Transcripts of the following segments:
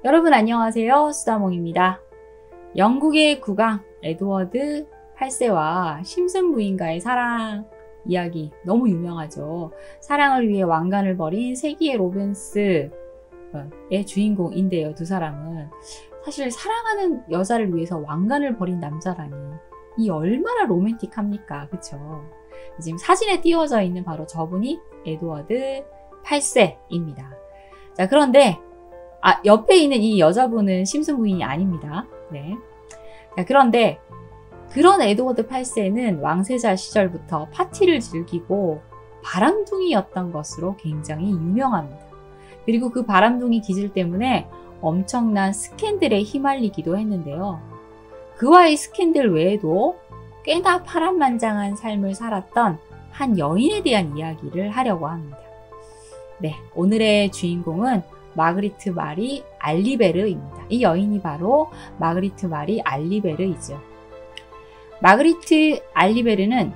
여러분 안녕하세요. 수다몽입니다. 영국의 국왕 에드워드 8세와 심슨 부인과의 사랑 이야기 너무 유명하죠. 사랑을 위해 왕관을 버린 세기의 로맨스의 주인공인데요. 두 사람은 사실 사랑하는 여자를 위해서 왕관을 버린 남자라니 이 얼마나 로맨틱합니까? 그쵸? 지금 사진에 띄워져 있는 바로 저분이 에드워드 8세입니다. 자, 그런데 옆에 있는 이 여자분은 심슨 부인이 아닙니다. 네. 자, 그런데 그런 에드워드 8세는 왕세자 시절부터 파티를 즐기고 바람둥이였던 것으로 굉장히 유명합니다. 그리고 그 바람둥이 기질 때문에 엄청난 스캔들에 휘말리기도 했는데요. 그와의 스캔들 외에도 꽤나 파란만장한 삶을 살았던 한 여인에 대한 이야기를 하려고 합니다. 네, 오늘의 주인공은 마그리트 마리 알리베르입니다. 이 여인이 바로 마그리트 마리 알리베르이죠. 마그리트 알리베르는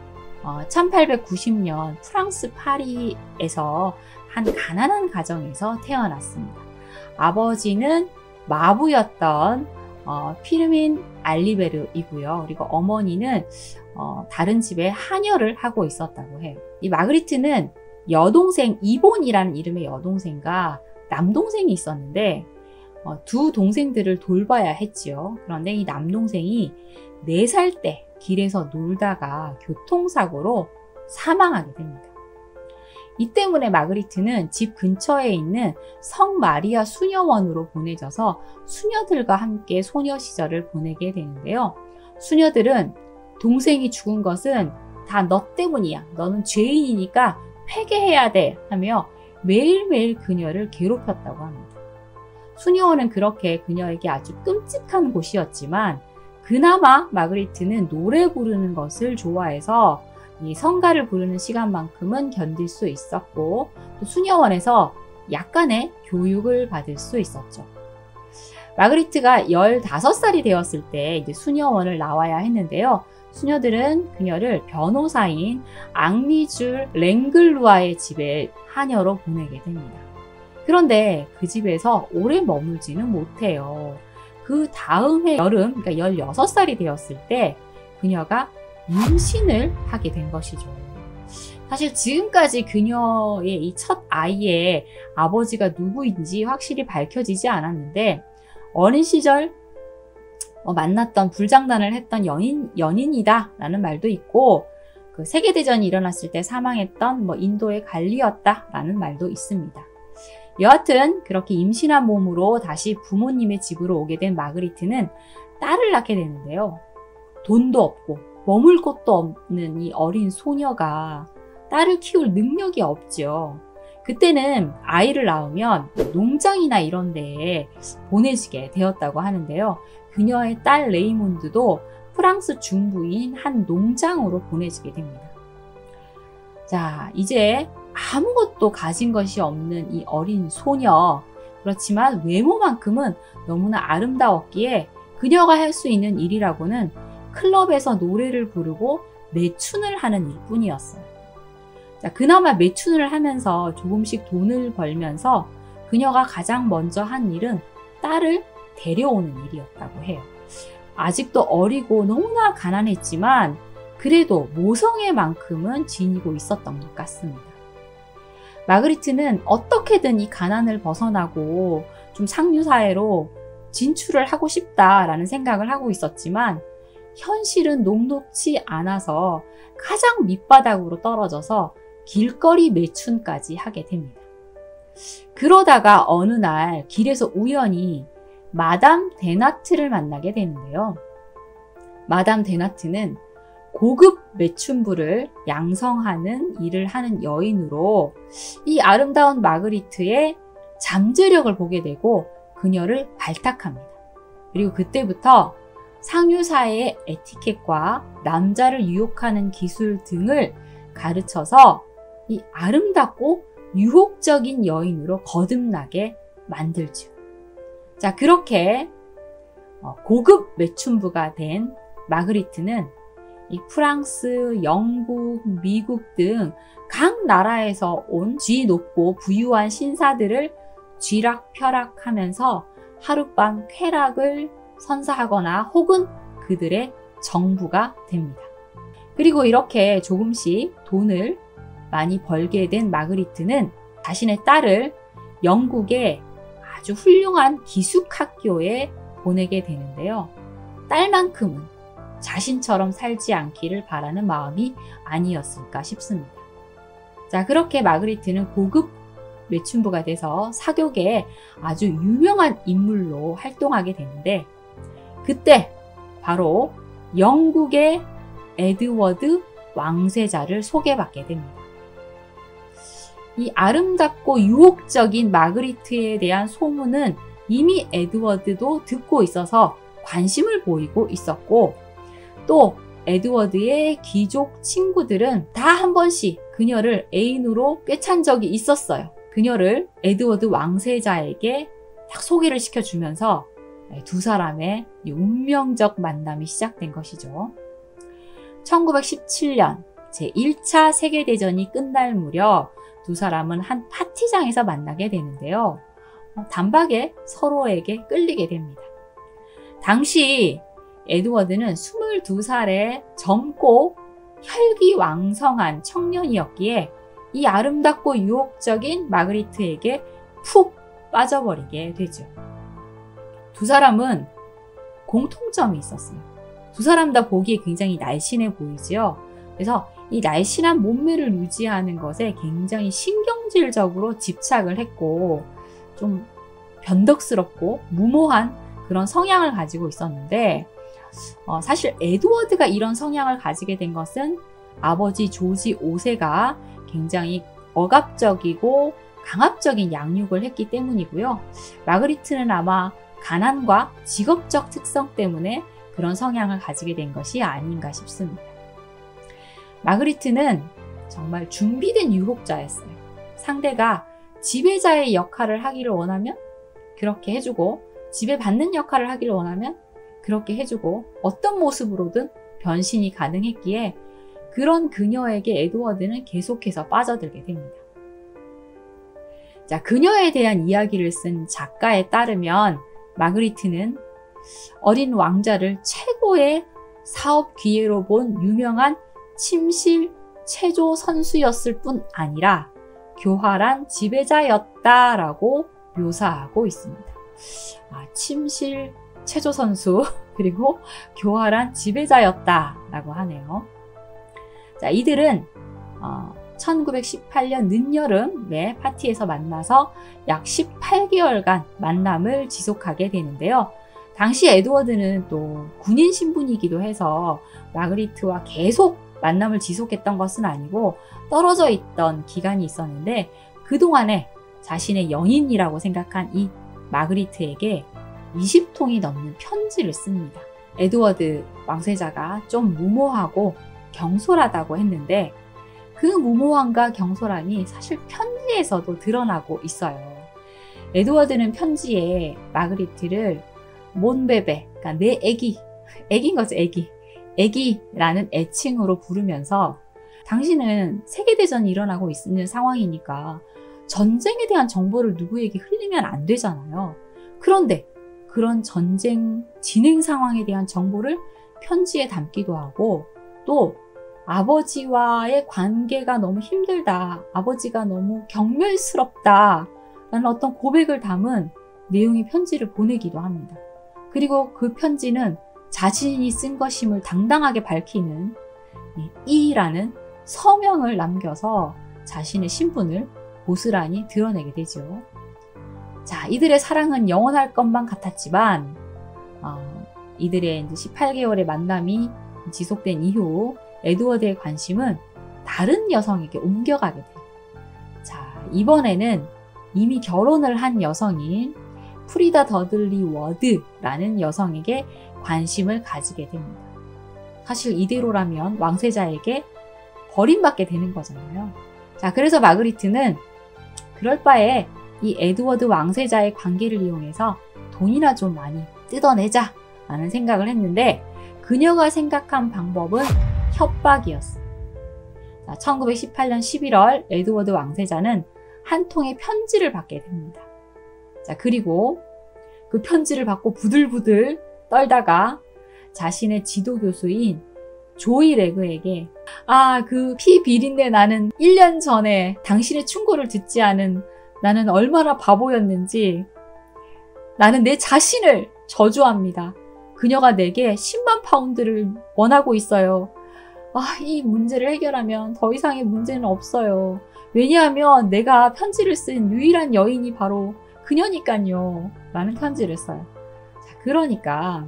1890년 프랑스 파리에서 한 가난한 가정에서 태어났습니다. 아버지는 마부였던 피르민 알리베르이고요. 그리고 어머니는 다른 집에 하녀를 하고 있었다고 해요. 이 마그리트는 여동생 이본이라는 이름의 여동생과 남동생이 있었는데 두 동생들을 돌봐야 했지요. 그런데 이 남동생이 4살 때 길에서 놀다가 교통사고로 사망하게 됩니다. 이 때문에 마그리트는 집 근처에 있는 성 마리아 수녀원으로 보내져서 수녀들과 함께 소녀 시절을 보내게 되는데요. 수녀들은 동생이 죽은 것은 다 너 때문이야. 너는 죄인이니까 회개해야 돼 하며 매일매일 그녀를 괴롭혔다고 합니다. 수녀원은 그렇게 그녀에게 아주 끔찍한 곳이었지만 그나마 마그리트는 노래 부르는 것을 좋아해서 이 성가를 부르는 시간만큼은 견딜 수 있었고 또 수녀원에서 약간의 교육을 받을 수 있었죠. 마그리트가 15살이 되었을 때 이제 수녀원을 나와야 했는데요. 수녀들은 그녀를 변호사인 앙리줄 랭글루아의 집에 하녀로 보내게 됩니다. 그런데 그 집에서 오래 머물지는 못해요. 그 다음 해 여름, 그러니까 16살이 되었을 때 그녀가 임신을 하게 된 것이죠. 사실 지금까지 그녀의 이 첫 아이의 아버지가 누구인지 확실히 밝혀지지 않았는데 어린 시절 만났던 불장난을 했던 연인이다 라는 말도 있고 그 세계대전이 일어났을 때 사망했던 인도의 관리였다 라는 말도 있습니다. 여하튼 그렇게 임신한 몸으로 다시 부모님의 집으로 오게 된 마그리트는 딸을 낳게 되는데요. 돈도 없고 머물 곳도 없는 이 어린 소녀가 딸을 키울 능력이 없죠. 그때는 아이를 낳으면 농장이나 이런 데에 보내지게 되었다고 하는데요. 그녀의 딸 레이몬드도 프랑스 중부인 한 농장으로 보내지게 됩니다. 자, 이제 아무것도 가진 것이 없는 이 어린 소녀. 그렇지만 외모만큼은 너무나 아름다웠기에 그녀가 할 수 있는 일이라고는 클럽에서 노래를 부르고 매춘을 하는 일뿐이었어요. 자, 그나마 매춘을 하면서 조금씩 돈을 벌면서 그녀가 가장 먼저 한 일은 딸을 데려오는 일이었다고 해요. 아직도 어리고 너무나 가난했지만 그래도 모성애 만큼은 지니고 있었던 것 같습니다. 마그리트는 어떻게든 이 가난을 벗어나고 좀 상류사회로 진출을 하고 싶다라는 생각을 하고 있었지만 현실은 녹록치 않아서 가장 밑바닥으로 떨어져서 길거리 매춘까지 하게 됩니다. 그러다가 어느 날 길에서 우연히 마담 데나트를 만나게 되는데요. 마담 데나트는 고급 매춘부를 양성하는 일을 하는 여인으로 이 아름다운 마그리트의 잠재력을 보게 되고 그녀를 발탁합니다. 그리고 그때부터 상류사회의 에티켓과 남자를 유혹하는 기술 등을 가르쳐서 이 아름답고 유혹적인 여인으로 거듭나게 만들죠. 자, 그렇게 고급 매춘부가 된 마그리트는 이 프랑스, 영국, 미국 등 각 나라에서 온 쥐 높고 부유한 신사들을 쥐락펴락하면서 하룻밤 쾌락을 선사하거나 혹은 그들의 정부가 됩니다. 그리고 이렇게 조금씩 돈을 많이 벌게 된 마그리트는 자신의 딸을 영국의 아주 훌륭한 기숙학교에 보내게 되는데요. 딸만큼은 자신처럼 살지 않기를 바라는 마음이 아니었을까 싶습니다. 자, 그렇게 마그리트는 고급 매춘부가 돼서 사교계에 아주 유명한 인물로 활동하게 되는데, 그때 바로 영국의 에드워드 왕세자를 소개받게 됩니다. 이 아름답고 유혹적인 마그리트에 대한 소문은 이미 에드워드도 듣고 있어서 관심을 보이고 있었고, 또 에드워드의 귀족 친구들은 다 한 번씩 그녀를 애인으로 꿰찬 적이 있었어요. 그녀를 에드워드 왕세자에게 딱 소개를 시켜주면서 두 사람의 운명적 만남이 시작된 것이죠. 1917년 제1차 세계대전이 끝날 무렵 두 사람은 한 파티장에서 만나게 되는데요. 단박에 서로에게 끌리게 됩니다. 당시 에드워드는 22살의 젊고 혈기왕성한 청년이었기에 이 아름답고 유혹적인 마그리트에게 푹 빠져버리게 되죠. 두 사람은 공통점이 있었어요. 두 사람 다 보기에 굉장히 날씬해 보이지요. 그래서 이 날씬한 몸매를 유지하는 것에 굉장히 신경질적으로 집착을 했고, 좀 변덕스럽고 무모한 그런 성향을 가지고 있었는데, 사실 에드워드가 이런 성향을 가지게 된 것은 아버지 조지 5세가 굉장히 억압적이고 강압적인 양육을 했기 때문이고요. 마그리트는 아마 가난과 직업적 특성 때문에 그런 성향을 가지게 된 것이 아닌가 싶습니다. 마그리트는 정말 준비된 유혹자였어요. 상대가 지배자의 역할을 하기를 원하면 그렇게 해주고, 지배받는 역할을 하기를 원하면 그렇게 해주고, 어떤 모습으로든 변신이 가능했기에 그런 그녀에게 에드워드는 계속해서 빠져들게 됩니다. 자, 그녀에 대한 이야기를 쓴 작가에 따르면 마그리트는 어린 왕자를 최고의 사업 기회로 본 유명한 침실 체조 선수였을 뿐 아니라 교활한 지배자였다라고 묘사하고 있습니다. 침실 체조 선수 그리고 교활한 지배자였다라고 하네요. 자, 이들은 1918년 늦여름에 파티에서 만나서 약 18개월간 만남을 지속하게 되는데요. 당시 에드워드는 또 군인 신분이기도 해서 마그리트와 계속 만남을 지속했던 것은 아니고 떨어져 있던 기간이 있었는데, 그동안에 자신의 연인이라고 생각한 이 마그리트에게 20통이 넘는 편지를 씁니다. 에드워드 왕세자가 좀 무모하고 경솔하다고 했는데, 그 무모함과 경솔함이 사실 편지에서도 드러나고 있어요. 에드워드는 편지에 마그리트를 몬베베, 그러니까 내 애기인 거죠, 애기라는 애칭으로 부르면서, 당신은 세계대전이 일어나고 있는 상황이니까 전쟁에 대한 정보를 누구에게 흘리면 안 되잖아요. 그런데 그런 전쟁 진행 상황에 대한 정보를 편지에 담기도 하고, 또 아버지와의 관계가 너무 힘들다, 아버지가 너무 경멸스럽다 라는 어떤 고백을 담은 내용의 편지를 보내기도 합니다. 그리고 그 편지는 자신이 쓴 것임을 당당하게 밝히는 E라는 서명을 남겨서 자신의 신분을 고스란히 드러내게 되죠. 자, 이들의 사랑은 영원할 것만 같았지만 이들의 이제 18개월의 만남이 지속된 이후 에드워드의 관심은 다른 여성에게 옮겨가게 돼요. 자, 이번에는 이미 결혼을 한 여성인 프리다 더들리 워드라는 여성에게 관심을 가지게 됩니다. 사실 이대로라면 왕세자에게 버림받게 되는 거잖아요. 자, 그래서 마그리트는 그럴 바에 이 에드워드 왕세자의 관계를 이용해서 돈이나 좀 많이 뜯어내자 라는 생각을 했는데, 그녀가 생각한 방법은 협박이었어요. 자, 1918년 11월 에드워드 왕세자는 한 통의 편지를 받게 됩니다. 자, 그리고 그 편지를 받고 부들부들 떨다가 자신의 지도교수인 조이 레그에게 그 피 비린내 나는 1년 전에 당신의 충고를 듣지 않은 나는 얼마나 바보였는지 나는 내 자신을 저주합니다. 그녀가 내게 10만 파운드를 원하고 있어요. 이 문제를 해결하면 더 이상의 문제는 없어요. 왜냐하면 내가 편지를 쓴 유일한 여인이 바로 그녀니까요. 라는 편지를 써요. 자, 그러니까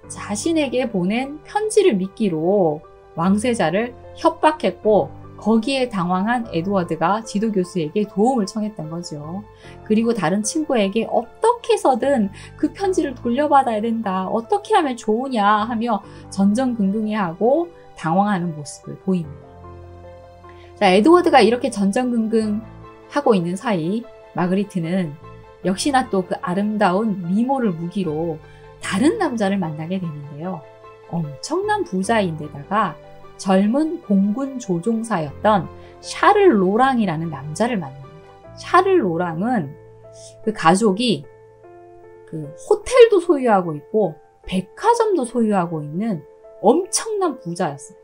자신에게 보낸 편지를 믿기로 왕세자를 협박했고 거기에 당황한 에드워드가 지도교수에게 도움을 청했던 거죠. 그리고 다른 친구에게 어떻게 해서든 그 편지를 돌려받아야 된다. 어떻게 하면 좋으냐 하며 전전긍긍해하고 당황하는 모습을 보입니다. 자, 에드워드가 이렇게 전전긍긍하고 있는 사이 마그리트는 역시나 또 그 아름다운 미모를 무기로 다른 남자를 만나게 되는데요. 엄청난 부자인데다가 젊은 공군 조종사였던 샤를 로랑이라는 남자를 만납니다. 샤를 로랑은 그 가족이 그 호텔도 소유하고 있고 백화점도 소유하고 있는 엄청난 부자였어요.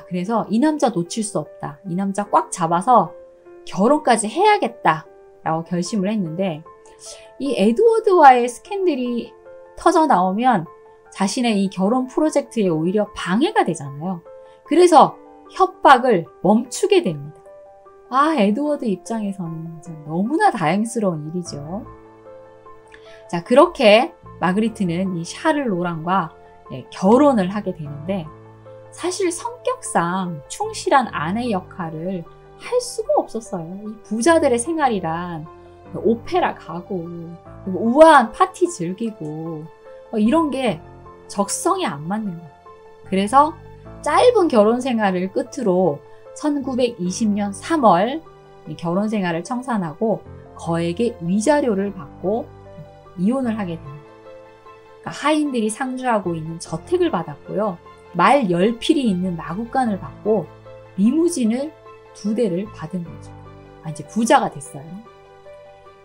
그래서 이 남자 놓칠 수 없다. 이 남자 꽉 잡아서 결혼까지 해야겠다 라고 결심을 했는데 이 에드워드와의 스캔들이 터져 나오면 자신의 이 결혼 프로젝트에 오히려 방해가 되잖아요. 그래서 협박을 멈추게 됩니다. 에드워드 입장에서는 너무나 다행스러운 일이죠. 자, 그렇게 마그리트는 이 샤를 로랑과 결혼을 하게 되는데 사실 성격상 충실한 아내 역할을 할 수가 없었어요. 이 부자들의 생활이란 오페라 가고 우아한 파티 즐기고 이런 게 적성에 안 맞는 거예요. 그래서 짧은 결혼 생활을 끝으로 1920년 3월 결혼 생활을 청산하고 거액의 위자료를 받고 이혼을 하게 됩니다. 그러니까 하인들이 상주하고 있는 저택을 받았고요. 말 10필이 있는 마구간을 받고 리무진을 2대를 받은 거죠. 이제 부자가 됐어요.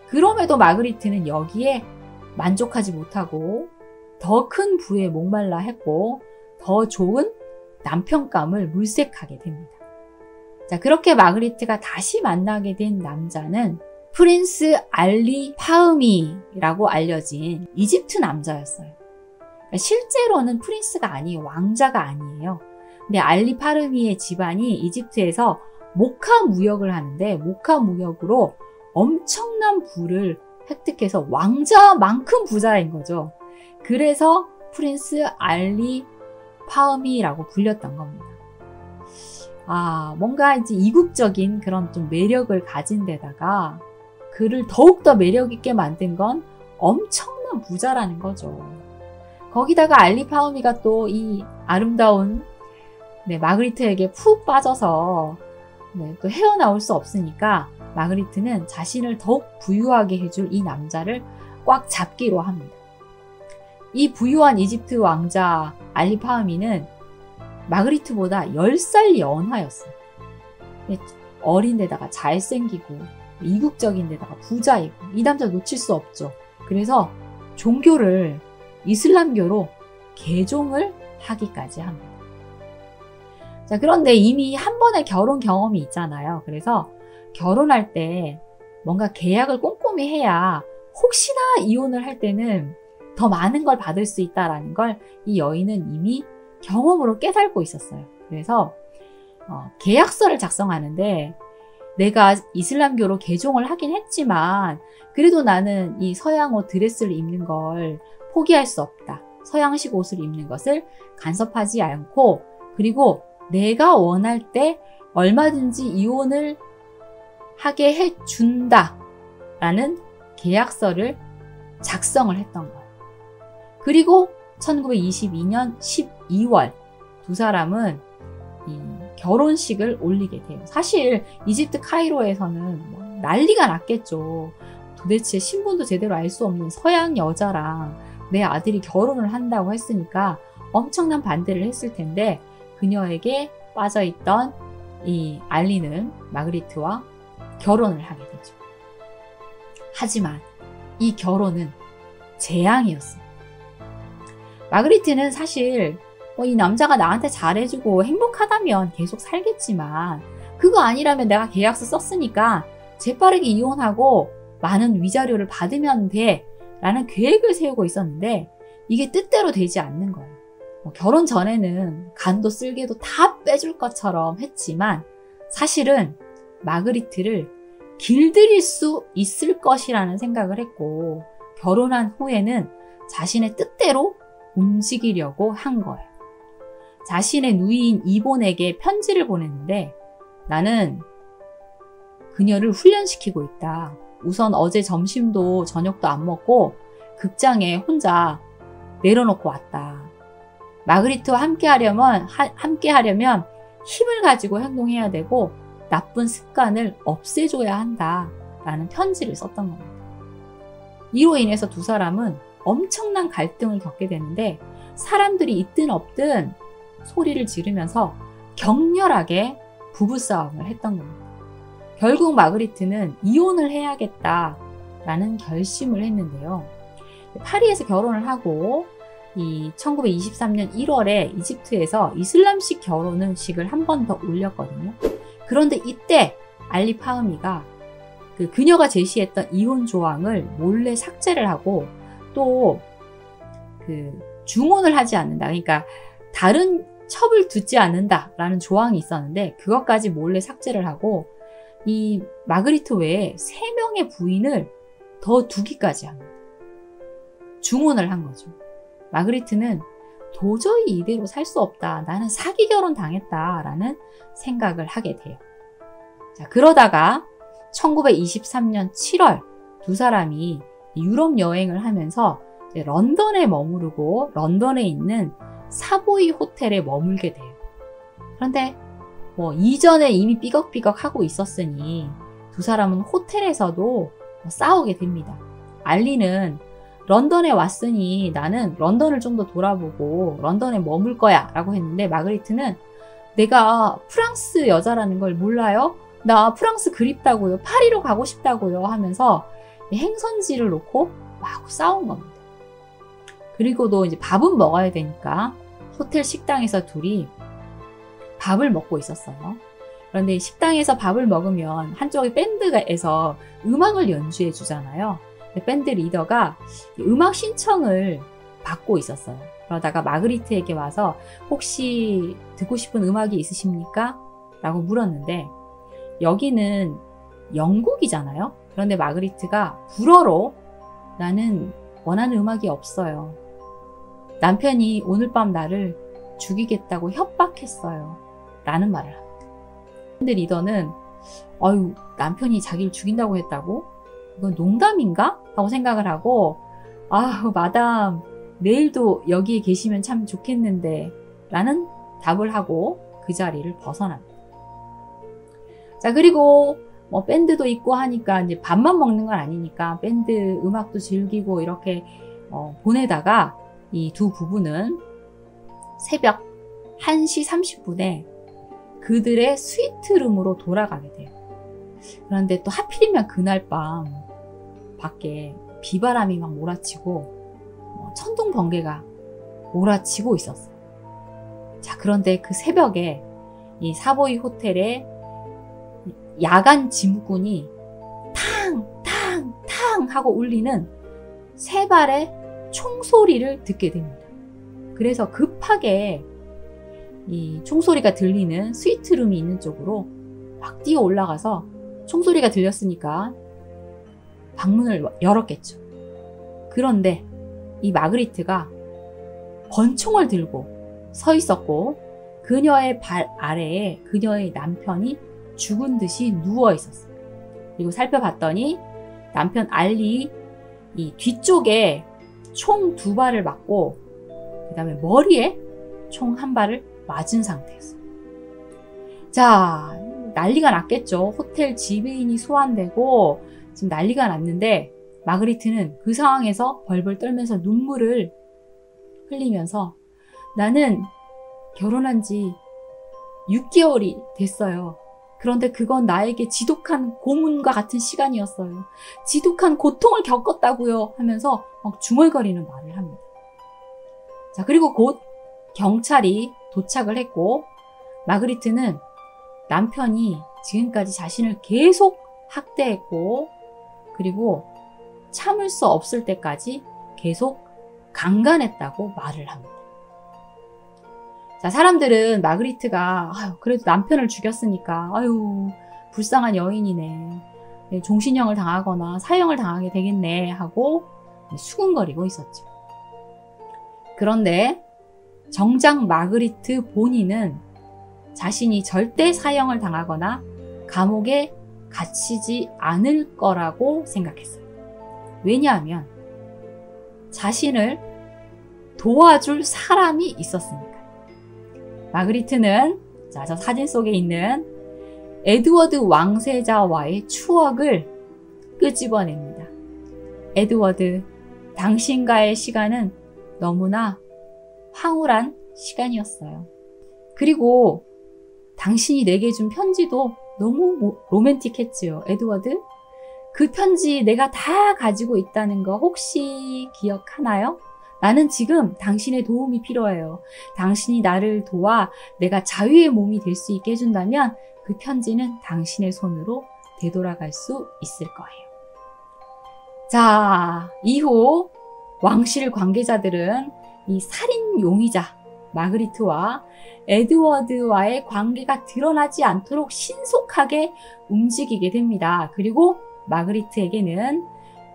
그럼에도 마그리트는 여기에 만족하지 못하고 더 큰 부에 목말라 했고 더 좋은 남편감을 물색하게 됩니다. 자, 그렇게 마그리트가 다시 만나게 된 남자는 프린스 알리 파흐미라고 알려진 이집트 남자였어요. 그러니까 실제로는 프린스가 아니에요. 왕자가 아니에요. 근데 알리 파흐미의 집안이 이집트에서 목화 무역을 하는데 목화 무역으로 엄청난 부를 획득해서 왕자만큼 부자인 거죠. 그래서 프린스 알리 파흐미라고 불렸던 겁니다. 뭔가 이제 이국적인 그런 좀 매력을 가진 데다가 그를 더욱더 매력있게 만든 건 엄청난 부자라는 거죠. 거기다가 알리 파흐미가 또 이 아름다운 마그리트에게 푹 빠져서 또 헤어나올 수 없으니까 마그리트는 자신을 더욱 부유하게 해줄 이 남자를 꽉 잡기로 합니다. 이 부유한 이집트 왕자 알리 파흐미는 마그리트보다 10살 연하였어요. 어린 데다가 잘생기고 이국적인 데다가 부자이고 이 남자 놓칠 수 없죠. 그래서 종교를 이슬람교로 개종을 하기까지 합니다. 자, 그런데 이미 한 번의 결혼 경험이 있잖아요. 그래서 결혼할 때 뭔가 계약을 꼼꼼히 해야 혹시나 이혼을 할 때는 더 많은 걸 받을 수 있다는 걸 이 여인은 이미 경험으로 깨닫고 있었어요. 그래서 계약서를 작성하는데 내가 이슬람교로 개종을 하긴 했지만 그래도 나는 이 서양 옷 드레스를 입는 걸 포기할 수 없다. 서양식 옷을 입는 것을 간섭하지 않고 그리고 내가 원할 때 얼마든지 이혼을 하게 해준다 라는 계약서를 작성을 했던 거예요. 그리고 1922년 12월 두 사람은 이 결혼식을 올리게 돼요. 사실 이집트 카이로에서는 난리가 났겠죠. 도대체 신분도 제대로 알 수 없는 서양 여자랑 내 아들이 결혼을 한다고 했으니까 엄청난 반대를 했을 텐데 그녀에게 빠져있던 이 알리는 마그리트와 결혼을 하게 되죠. 하지만 이 결혼은 재앙이었어요. 마그리트는 사실 이 남자가 나한테 잘해주고 행복하다면 계속 살겠지만 그거 아니라면 내가 계약서 썼으니까 재빠르게 이혼하고 많은 위자료를 받으면 돼 라는 계획을 세우고 있었는데 이게 뜻대로 되지 않는 거예요. 결혼 전에는 간도 쓸개도 다 빼줄 것처럼 했지만 사실은 마그리트를 길들일 수 있을 것이라는 생각을 했고 결혼한 후에는 자신의 뜻대로 움직이려고 한 거예요. 자신의 누이인 이본에게 편지를 보냈는데 나는 그녀를 훈련시키고 있다. 우선 어제 점심도 저녁도 안 먹고 극장에 혼자 내려놓고 왔다. 마그리트와 함께 하려면 힘을 가지고 행동해야 되고 나쁜 습관을 없애줘야 한다. 라는 편지를 썼던 겁니다. 이로 인해서 두 사람은 엄청난 갈등을 겪게 되는데 사람들이 있든 없든 소리를 지르면서 격렬하게 부부싸움을 했던 겁니다. 결국 마그리트는 이혼을 해야겠다라는 결심을 했는데요. 파리에서 결혼을 하고 1923년 1월에 이집트에서 이슬람식 결혼식을 한 번 더 올렸거든요. 그런데 이때 알리 파흐미가 그녀가 제시했던 이혼 조항을 몰래 삭제를 하고 또 중혼을 하지 않는다. 그러니까 다른 첩을 두지 않는다라는 조항이 있었는데 그것까지 몰래 삭제를 하고 이 마그리트 외에 3명의 부인을 더 두기까지 합니다. 중혼을 한 거죠. 마그리트는 도저히 이대로 살 수 없다. 나는 사기 결혼 당했다라는 생각을 하게 돼요. 자, 그러다가 1923년 7월 두 사람이 유럽 여행을 하면서 런던에 머무르고 런던에 있는 사보이 호텔에 머물게 돼요. 그런데 이전에 이미 삐걱삐걱 하고 있었으니 두 사람은 호텔에서도 싸우게 됩니다. 알리는 런던에 왔으니 나는 런던을 좀 더 돌아보고 런던에 머물 거야 라고 했는데 마그리트는 내가 프랑스 여자라는 걸 몰라요? 나 프랑스 그립다고요. 파리로 가고 싶다고요 하면서 행선지를 놓고 막 싸운 겁니다. 그리고도 이제 밥은 먹어야 되니까 호텔 식당에서 둘이 밥을 먹고 있었어요. 그런데 식당에서 밥을 먹으면 한쪽에 밴드에서 음악을 연주해 주잖아요. 밴드 리더가 음악 신청을 받고 있었어요. 그러다가 마그리트에게 와서 혹시 듣고 싶은 음악이 있으십니까? 라고 물었는데 여기는 영국이잖아요. 그런데 마그리트가 불어로 나는 원하는 음악이 없어요. 남편이 오늘 밤 나를 죽이겠다고 협박했어요. 라는 말을 합니다. 밴드 리더는 남편이 자기를 죽인다고 했다고? 이건 농담인가? 하고 생각을 하고 마담 내일도 여기에 계시면 참 좋겠는데 라는 답을 하고 그 자리를 벗어납니다. 자, 그리고 밴드도 있고 하니까 이제 밥만 먹는 건 아니니까 밴드 음악도 즐기고 이렇게 보내다가 이 두 부부는 새벽 1시 30분에 그들의 스위트룸으로 돌아가게 돼요. 그런데 또 하필이면 그날 밤 밖에 비바람이 막 몰아치고 천둥 번개가 몰아치고 있었어요. 자, 그런데 그 새벽에 이 사보이 호텔에 야간 짐꾼이 탕 하고 울리는 3발의 총소리를 듣게 됩니다. 그래서 급하게 이 총소리가 들리는 스위트룸이 있는 쪽으로 막 뛰어 올라가서 총소리가 들렸으니까 방문을 열었겠죠. 그런데 이 마그리트가 권총을 들고 서 있었고 그녀의 발 아래에 그녀의 남편이 죽은 듯이 누워 있었어요. 그리고 살펴봤더니 남편 알리 이 뒤쪽에 총 2발을 맞고 그 다음에 머리에 총 1발을 맞은 상태였어요. 자, 난리가 났겠죠. 호텔 지배인이 소환되고 지금 난리가 났는데 마그리트는 그 상황에서 벌벌 떨면서 눈물을 흘리면서 나는 결혼한 지 6개월이 됐어요. 그런데 그건 나에게 지독한 고문과 같은 시간이었어요. 지독한 고통을 겪었다고요 하면서 막 중얼거리는 말을 합니다. 자, 그리고 곧 경찰이 도착을 했고 마그리트는 남편이 지금까지 자신을 계속 학대했고 그리고 참을 수 없을 때까지 계속 강간했다고 말을 합니다. 자, 사람들은 마그리트가 그래도 남편을 죽였으니까 불쌍한 여인이네, 종신형을 당하거나 사형을 당하게 되겠네 하고 수군거리고 있었죠. 그런데 정작 마그리트 본인은 자신이 절대 사형을 당하거나 감옥에 갇히지 않을 거라고 생각했어요. 왜냐하면 자신을 도와줄 사람이 있었으니까요. 마그리트는 저 사진 속에 있는 에드워드 왕세자와의 추억을 끄집어냅니다. 에드워드, 당신과의 시간은 너무나 황홀한 시간이었어요. 그리고 당신이 내게 준 편지도 너무 로맨틱했지요. 에드워드, 그 편지 내가 다 가지고 있다는 거 혹시 기억하나요? 나는 지금 당신의 도움이 필요해요. 당신이 나를 도와 내가 자유의 몸이 될 수 있게 해준다면 그 편지는 당신의 손으로 되돌아갈 수 있을 거예요. 자, 이후 왕실 관계자들은 이 살인 용의자 마그리트와 에드워드와의 관계가 드러나지 않도록 신속하게 움직이게 됩니다. 그리고 마그리트에게는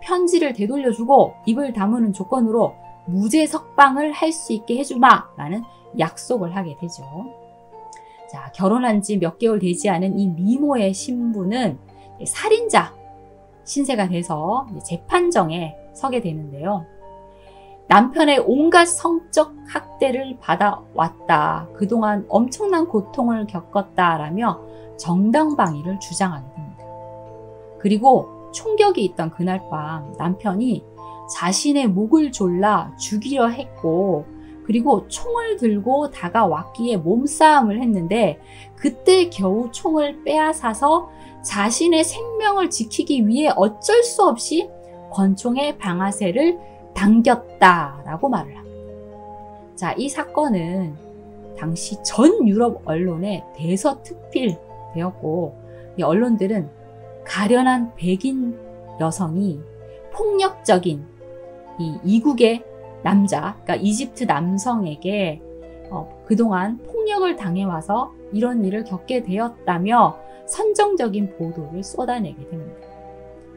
편지를 되돌려주고 입을 다무는 조건으로 무죄 석방을 할 수 있게 해주마 라는 약속을 하게 되죠. 자, 결혼한 지 몇 개월 되지 않은 이 미모의 신부는 살인자 신세가 돼서 재판정에 서게 되는데요. 남편의 온갖 성적 학대를 받아왔다, 그동안 엄청난 고통을 겪었다라며 정당방위를 주장하게 됩니다. 그리고 총격이 있던 그날 밤 남편이 자신의 목을 졸라 죽이려 했고 그리고 총을 들고 다가왔기에 몸싸움을 했는데 그때 겨우 총을 빼앗아서 자신의 생명을 지키기 위해 어쩔 수 없이 권총의 방아쇠를 당겼다라고 말을 합니다. 자, 이 사건은 당시 전 유럽 언론에 대서특필되었고 이 언론들은 가련한 백인 여성이 폭력적인 이 이국의 남자, 그러니까 이집트 남성에게 그동안 폭력을 당해와서 이런 일을 겪게 되었다며 선정적인 보도를 쏟아내게 됩니다.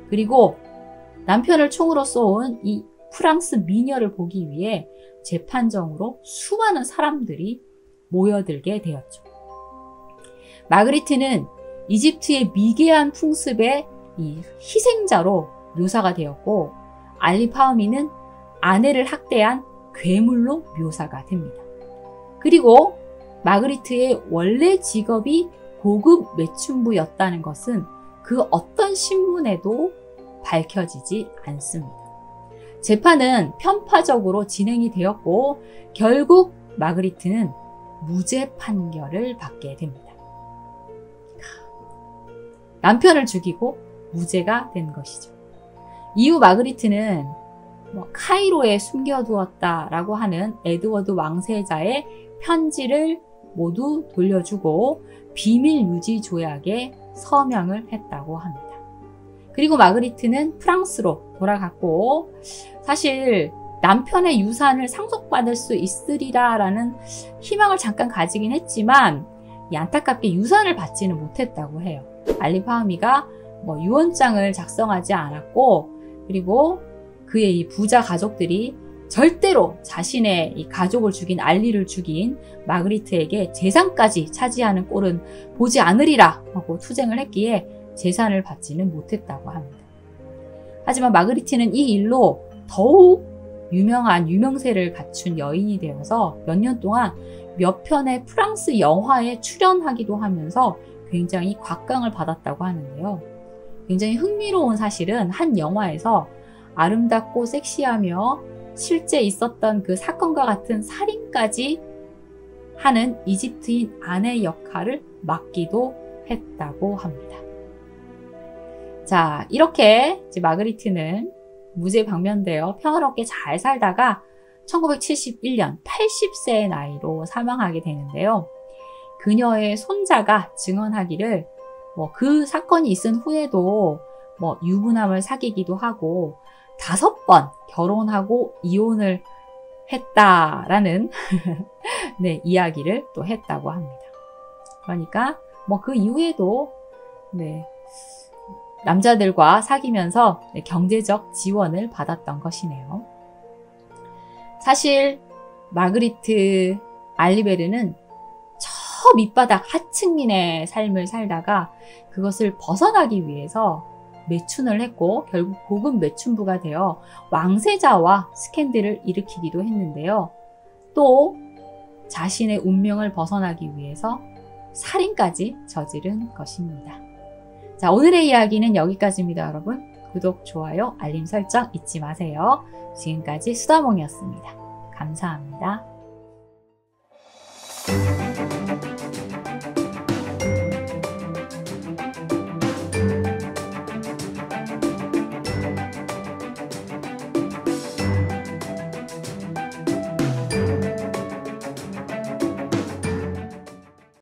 그리고 남편을 총으로 쏘은 이 프랑스 미녀를 보기 위해 재판정으로 수많은 사람들이 모여들게 되었죠. 마그리트는 이집트의 미개한 풍습의 이 희생자로 묘사가 되었고 알리 파우미는 아내를 학대한 괴물로 묘사가 됩니다. 그리고 마그리트의 원래 직업이 고급 매춘부였다는 것은 그 어떤 신문에도 밝혀지지 않습니다. 재판은 편파적으로 진행이 되었고 결국 마그리트는 무죄 판결을 받게 됩니다. 남편을 죽이고 무죄가 된 것이죠. 이후 마그리트는 카이로에 숨겨두었다라고 하는 에드워드 왕세자의 편지를 모두 돌려주고 비밀 유지 조약에 서명을 했다고 합니다. 그리고 마그리트는 프랑스로 돌아갔고 사실 남편의 유산을 상속받을 수 있으리라라는 희망을 잠깐 가지긴 했지만 안타깝게 유산을 받지는 못했다고 해요. 알리 파우미가 유언장을 작성하지 않았고 그리고 그의 이 부자 가족들이 절대로 자신의 이 가족을 죽인 알리를 죽인 마그리트에게 재산까지 차지하는 꼴은 보지 않으리라 하고 투쟁을 했기에 재산을 받지는 못했다고 합니다. 하지만 마그리트는 이 일로 더욱 유명한 유명세를 갖춘 여인이 되어서 몇 년 동안 몇 편의 프랑스 영화에 출연하기도 하면서 굉장히 곽강을 받았다고 하는데요. 굉장히 흥미로운 사실은 한 영화에서 아름답고 섹시하며 실제 있었던 그 사건과 같은 살인까지 하는 이집트인 아내 역할을 맡기도 했다고 합니다. 자, 이렇게 이제 마그리트는 무죄 방면되어 평화롭게 잘 살다가 1971년 80세의 나이로 사망하게 되는데요. 그녀의 손자가 증언하기를 그 사건이 있은 후에도 유부남을 사귀기도 하고 5번 결혼하고 이혼을 했다라는 네, 이야기를 또 했다고 합니다. 그러니까 그 이후에도 네, 남자들과 사귀면서 네, 경제적 지원을 받았던 것이네요. 사실 마그리트 알리베르는 저 밑바닥 하층민의 삶을 살다가 그것을 벗어나기 위해서 매춘을 했고 결국 고급 매춘부가 되어 왕세자와 스캔들을 일으키기도 했는데요. 또 자신의 운명을 벗어나기 위해서 살인까지 저지른 것입니다. 자, 오늘의 이야기는 여기까지입니다, 여러분. 구독, 좋아요, 알림 설정 잊지 마세요. 지금까지 수다몽이었습니다. 감사합니다.